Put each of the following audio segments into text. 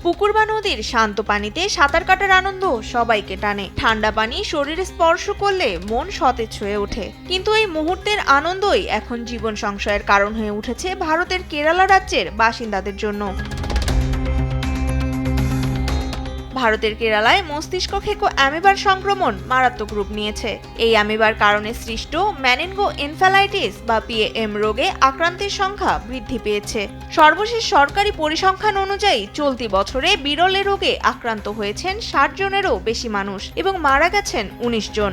পুকুর বা নদীর শান্ত পানিতে সাঁতার কাটার আনন্দ সবাইকে টানে। ঠান্ডা পানি শরীরে স্পর্শ করলে মন সতেজ হয়ে ওঠে। কিন্তু এই মুহূর্তের আনন্দই এখন জীবন সংশয়ের কারণ হয়ে উঠেছে ভারতের কেরালা রাজ্যের বাসিন্দাদের জন্য। ভারতের কেরালায় মস্তিষ্ক খেকো অ্যামিবার সংক্রমণ মারাত্মক রূপ নিয়েছে। এই অ্যামিবার কারণে সৃষ্ট মেনিনগো এনফ্যালাইটিস বা পিএএম রোগে আক্রান্তের সংখ্যা বৃদ্ধি পেয়েছে। সর্বশেষ সরকারি পরিসংখ্যান অনুযায়ী চলতি বছরে বিরল এ রোগে আক্রান্ত হয়েছেন ৬০ জনেরও বেশি মানুষ এবং মারা গেছেন ১৯ জন।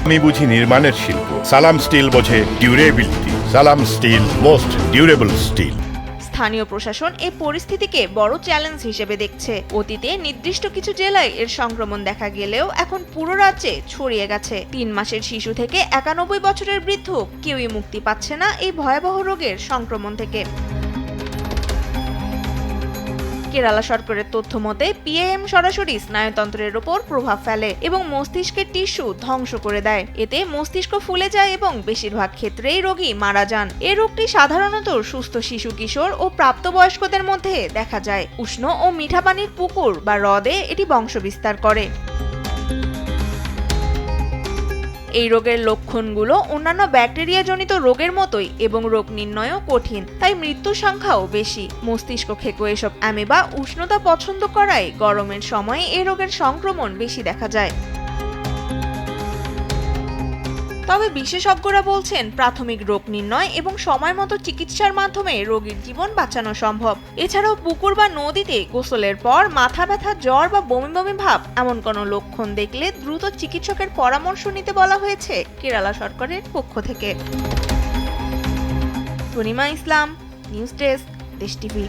আমি বুঝি নির্মাণের শিল্প, সালাম স্টিল বোঝে ডিউরেবিলিটি। সালাম স্টিল, মোস্ট ডিউরেবল স্টিল। স্থানীয় প্রশাসন এই পরিস্থিতিকে বড় চ্যালেঞ্জ হিসেবে দেখছে। অতীতে নির্দিষ্ট কিছু জেলায় এর সংক্রমণ দেখা গেলেও এখন পুরো রাজ্যে ছড়িয়ে গেছে। ৩ মাসের শিশু থেকে ৯১ বছরের বৃদ্ধ কেউই মুক্তি পাচ্ছে না এই ভয়াবহ রোগের সংক্রমণ থেকে। কেরালা সরকারের তথ্য মতে পিএএম সরাসরি স্নায়ুতন্ত্রের ওপর প্রভাব ফেলে এবং মস্তিষ্কের টিস্যু ধ্বংস করে দেয়। এতে মস্তিষ্ক ফুলে যায় এবং বেশিরভাগ ক্ষেত্রেই রোগী মারা যান। এই রোগটি সাধারণত সুস্থ শিশু, কিশোর ও প্রাপ্তবয়স্কদের মধ্যে দেখা যায়। উষ্ণ ও মিঠা পানির পুকুর বা হ্রদে এটি বংশবিস্তার করে। এই রোগের লক্ষণগুলো অন্যান্য ব্যাকটেরিয়াজনিত রোগের মতোই এবং রোগ নির্ণয়ও কঠিন, তাই মৃত্যুর সংখ্যাও বেশি। মস্তিষ্ক খেকো এসব অ্যামিবা উষ্ণতা পছন্দ করায় গরমের সময়ে এই রোগের সংক্রমণ বেশি দেখা যায়। তবে বিশেষজ্ঞরা বলছেন প্রাথমিক রোগ নির্ণয় এবং সময়মতো চিকিৎসার মাধ্যমে রোগীর জীবন বাঁচানো সম্ভব। এছাড়াও পুকুর বা নদীতে গোসলের পর মাথা ব্যথা, জ্বর বা বমি বমি ভাব এমন কোনো লক্ষণ দেখলে দ্রুত চিকিৎসকের পরামর্শ নিতে বলা হয়েছে কেরালা সরকারের পক্ষ থেকে। পূর্ণিমা ইসলাম, নিউজ ডেস্ক, দেশ টিভি।